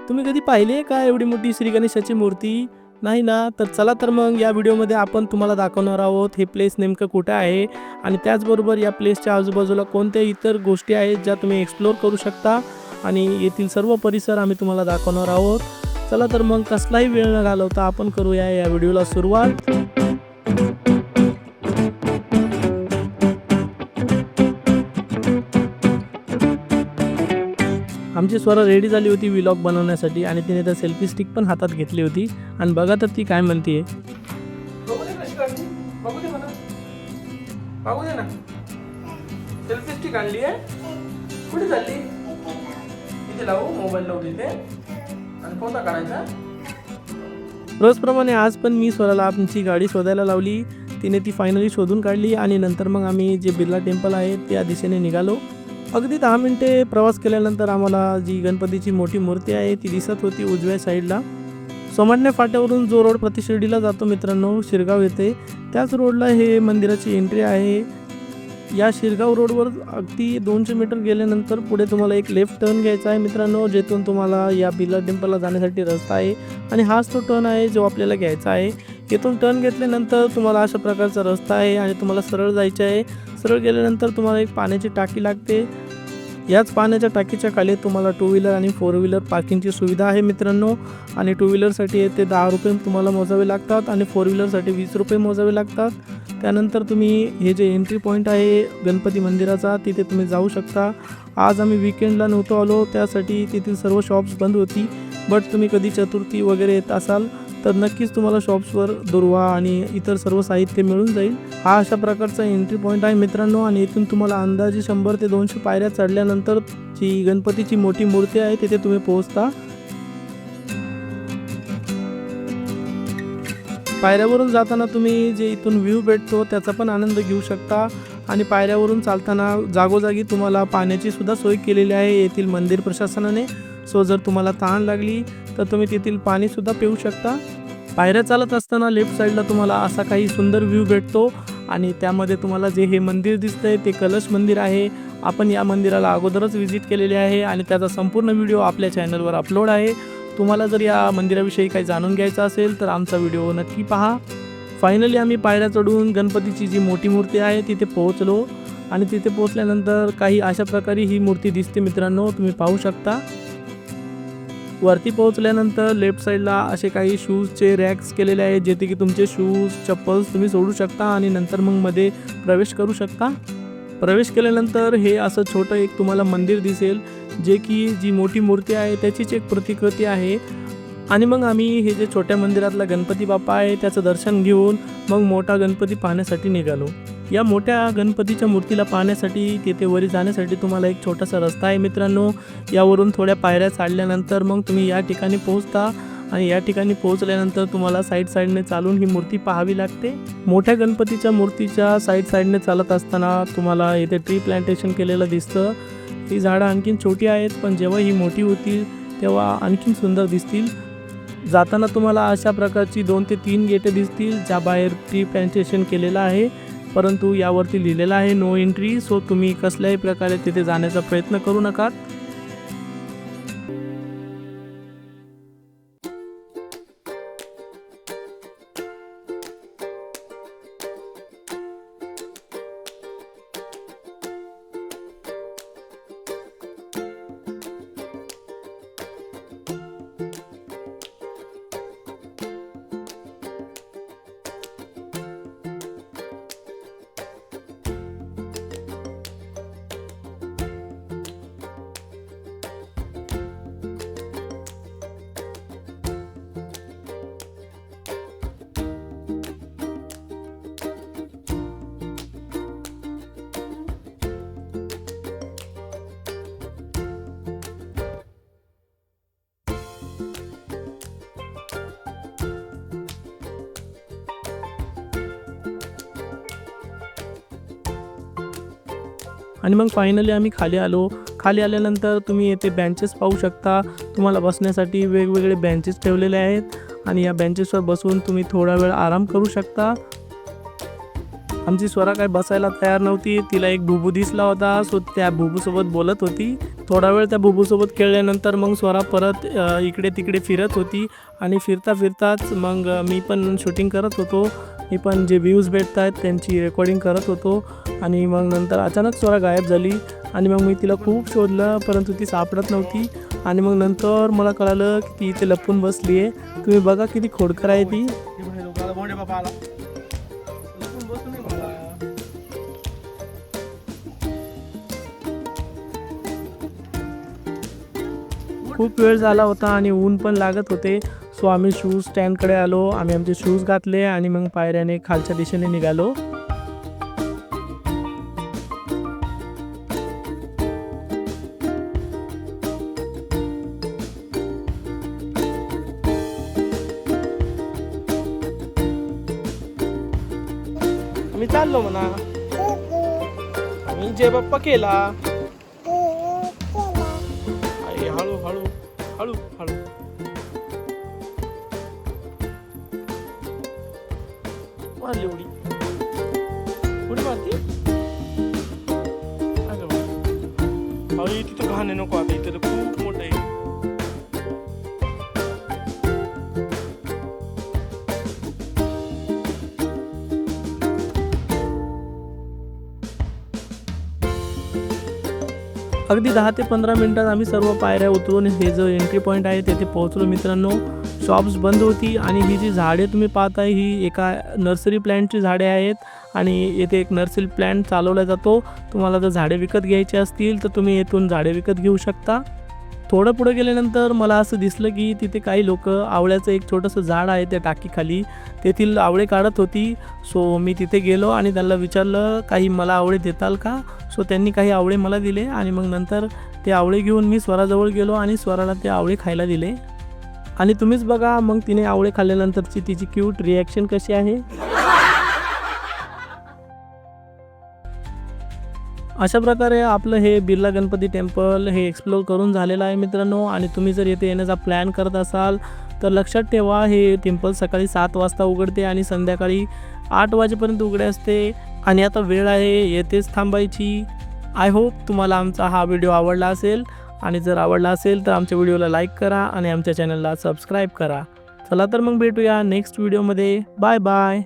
तुम्ही कधी पाहिली आहे का एवढी मोठी श्री गणेशाची मूर्ती? नाही ना? तर चला तर मग या व्हिडिओमध्ये आपण तुम्हाला दाखवणार आहोत हे प्लेस नेमकं कुठं आहे आणि त्याचबरोबर या प्लेसच्या आजूबाजूला कोणत्या इतर गोष्टी आहेत ज्या तुम्ही एक्सप्लोर करू शकता आणि येथील सर्व परिसर आम्ही तुम्हाला दाखवणार आहोत. चला तर मग कसलाही वेळ न घालवता आपण करूया या व्हिडिओला सुरुवात. आमची स्वरा रेडी झाली होती व्लॉग बनवण्यासाठी आणि तिने तर सेल्फी स्टिक पण हातात घेतली होती आणि बघा तर ती काय म्हणते. बघू दे कशी काढली, बघू दे मला, बघू दे ना. सेल्फी स्टिक आणली आहे, कुठे चालली? इथे लावू, मोबाईल लावू तिथे आणि कोणता काढायचा. रोजप्रमाणे आज पण मी स्वराला आमची गाडी शोधायला लावली. तिने ती फायनली शोधून काढली आणि नंतर मग आम्ही जे बिर्ला टेम्पल आहे त्या दिशेने निघालो. अगदी 10 मिनिटे प्रवास केल्यानंतर आम्हाला जी गणपतीची मोठी मूर्ती आहे ती दिसत होती उजव्या साईडला. सोमाटणे फाट्यावरून जो रोड प्रतिशिर्डीला जातो मित्रांनो, शिरगाव येते, त्याच रोडला हे मंदिराची एंट्री आहे. या शिरगाव रोडवर अगदी 200 मीटर गेल्यानंतर पुढे तुम्हाला एक लेफ्ट टर्न घ्यायचा आहे मित्रांनो, जेथून तुम्हाला या बिर्ला टेम्पलला जाण्यासाठी रस्ता आहे आणि हाच तो टर्न आहे जो आपल्याला घ्यायचा आहे. येथून टर्न घेतल्यानंतर तुम्हाला अशा प्रकारचा रस्ता आहे आणि तुम्हाला सरळ जायचे आहे. सरळ गेल्यानंतर तुम्हाला एक पाण्याची टाकी लागते. याच पाण्याच्या टाकीच्या खाली तुम्हाला 2 व्हीलर आणि 4 व्हीलर पार्किंगची सुविधा आहे मित्रांनो. आणि 2 व्हीलरसाठी येथे 10 रुपये तुम्हाला मोजावे लागतात आणि 4 व्हीलरसाठी 20 रुपये मोजावे लागतात. त्यानंतर तुम्ही हे जे एंट्री पॉईंट आहे गणपती मंदिराचा तिथे तुम्ही जाऊ शकता. आज आम्ही विकेंडला नव्हतो आलो, त्यासाठी तेथील सर्व शॉप्स बंद होती. बट तुम्ही कधी चतुर्थी वगैरे येत असाल तर नक्कीच तुम्हाला शॉप्सवर दुर्वा आणि इतर सर्व साहित्य मिळून जाईल. हा अशा प्रकारचा एंट्री पॉईंट आहे मित्रांनो आणि इथून तुम्हाला अंदाजे 100 ते 200 पायऱ्या चढल्यानंतर जी गणपतीची मोठी मूर्ती आहे तिथे तुम्ही पोहोचता. पायऱ्यावरून जाताना तुम्ही जे इथून व्ह्यू भेटतो त्याचा पण आनंद घेऊ शकता आणि पायऱ्यावरून चालताना जागोजागी तुम्हाला पाण्याची सुद्धा सोय केलेली आहे येथील मंदिर प्रशासनाने. सो जर तुम्हाला तहान लागली तर तुम्ही तेथील पाणीसुद्धा पिऊ शकता. पायऱ्या चालत असताना लेफ्ट साईडला तुम्हाला असा काही सुंदर व्ह्यू भेटतो आणि त्यामध्ये तुम्हाला जे हे मंदिर दिसतंय ते कलश मंदिर आहे. आपण या मंदिराला अगोदरच व्हिजिट केलेले आहे आणि त्याचा संपूर्ण व्हिडिओ आपल्या चॅनलवर अपलोड आहे. तुम्हाला जर या मंदिराविषयी काही जाणून घ्यायचं असेल तर आमचा व्हिडिओ नक्की पहा. फायनली आम्ही पायऱ्या चढून गणपतीची जी मोठी मूर्ती आहे तिथे पोहोचलो आणि तिथे पोहोचल्यानंतर काही अशा प्रकारे ही मूर्ती दिसते मित्रांनो, तुम्ही पाहू शकता. वरती पोहोचल्यानंतर लेफ्ट साईडला असे काही शूजचे रॅक्स केलेले आहेत जेथे की तुमचे शूज चप्पल्स तुम्ही सोडू शकता आणि नंतर मग मध्ये प्रवेश करू शकता. प्रवेश केल्यानंतर हे असं छोटं एक तुम्हाला मंदिर दिसेल जे की जी मोठी मूर्ती आहे त्याचीच एक प्रतिकृती आहे. आणि मग आम्ही हे जे छोट्या मंदिरातला गणपती बाप्पा आहे त्याचं दर्शन घेऊन मग मोठा गणपती पाहण्यासाठी निघालो. या मोठ्या गणपतीच्या मूर्तीला पाहण्यासाठी तिथे वरी जाण्यासाठी तुम्हाला एक छोटासा रस्ता आहे मित्रांनो. यावरून थोड्या पायऱ्या चढल्यानंतर मग तुम्ही या ठिकाणी पोहोचता आणि या ठिकाणी पोहोचल्यानंतर तुम्हाला साईडने चालून ही मूर्ती पाहावी लागते. मोठ्या गणपतीच्या मूर्तीच्या साईडने चालत असताना तुम्हाला इथे ट्री प्लांटेशन केलेलं दिसतं. ही झाडं आणखीन छोटी आहेत पण जेव्हा ही मोठी होतील तेव्हा आणखीन सुंदर दिसतील. जाताना तुम्हाला अशा प्रकारची 2 ते 3 गेटे दिसतील ज्या बाहेर ट्री प्लांटेशन केलेलं आहे, परंतु यावरती लिहिलेलं आहे नो एंट्री. सो तुम्ही कसल्याही प्रकारे तिथे जाण्याचा प्रयत्न करू नका. आणि मग फायनली आम्ही खाली आलो. खाली आल्यानंतर तुम्ही येथे बेंचेस पाहू शकता. तुम्हाला बसण्यासाठी वेगवेगळे बेंचेस ठेवलेले आहेत आणि या बेंचेसवर बसून तुम्ही थोडा वेळ आराम करू शकता. आमची स्वरा काय बसायला तयार नव्हती. तिला एक बुबू दिसला होता, सो त्या बुबूसोबत बोलत होती. थोडा वेळ त्या बुबूसोबत खेळल्यानंतर मग स्वरा परत इकडे तिकडे फिरत होती आणि फिरता फिरताच मग मी पण शूटिंग करत होतो. मी पण जे व्ह्यूज भेटत आहेत त्यांची रेकॉर्डिंग करत होतो आणि मग नंतर अचानक स्वरा गायब झाली आणि मग मी तिला खूप शोधलं, परंतु ती सापडत नव्हती. आणि मग नंतर मला कळालं की ती इथे लपून बसली आहे. तुम्ही बघा किती खोडकर आहे ती. खूप वेळ झाला होता आणि ऊन पण लागत होते. सो आम्ही शूज स्टँडकडे आलो. आम्ही आमचे शूज घातले आणि मग पायऱ्याने खालच्या दिशेने निघालो. आम्ही चाललो म्हणा. आम्ही जय बाप्पा केला. हळू हळू हळू हळू. मारली उडी. उडी मारती. अरे तिथं घाण आहे, नको आता. इथं तर खूप मोठं आहे. अगदी 10 ते 15 मिनिटात आम्ही सर्व पायऱ्या उतरून हे जो एंट्री पॉईंट आहे तेथे पोहोचलो मित्रांनो. शॉप्स बंद होती आणि ही जी झाडे तुम्ही पाहताय ही एका नर्सरी प्लॅन्टची झाडे आहेत आणि येथे एक नर्सरी प्लॅन्ट चालवला जातो. तुम्हाला जर झाडे विकत घ्यायची असतील तर तुम्ही येथून झाडे विकत घेऊ शकता. थोडं पुढे गेल्यानंतर मला असं दिसलं की तिथे काही लोक आवळ्याचं एक छोटंसं झाड आहे त्या टाकीखाली, तेथील आवळे काढत होती. सो मी तिथे गेलो आणि त्यांना विचारलं काही मला आवळे देताल का. सो त्यांनी काही आवळे मला दिले आणि मग नंतर ते आवळे घेऊन मी स्वराजवळ गेलो आणि स्वराला ते आवळे खायला दिले. आणि तुम्हीच बघा मग तिने आवळे खाल्ल्यानंतरची तिची क्यूट रिॲक्शन कशी आहे. अशा प्रकारे आपलं हे बिर्ला गणपती टेम्पल हे एक्सप्लोर करून झालेलं आहे मित्रांनो. आणि तुम्ही जर येथे येण्याचा प्लॅन करत असाल तर लक्षात ठेवा हे टेम्पल सकाळी 7 वाजता उघडते आणि संध्याकाळी 8 वाजेपर्यंत उघडे असते. आणि आता वेळ आहे येथेच थांबायची. आय होप तुम्हाला आमचा हा व्हिडिओ आवडला असेल आणि जर आवडला असेल तर आमच्या व्हिडिओला लाईक करा आणि आमच्या चॅनलला सबस्क्राईब करा. चला तर मग भेटूया नेक्स्ट व्हिडिओमध्ये. Bye bye.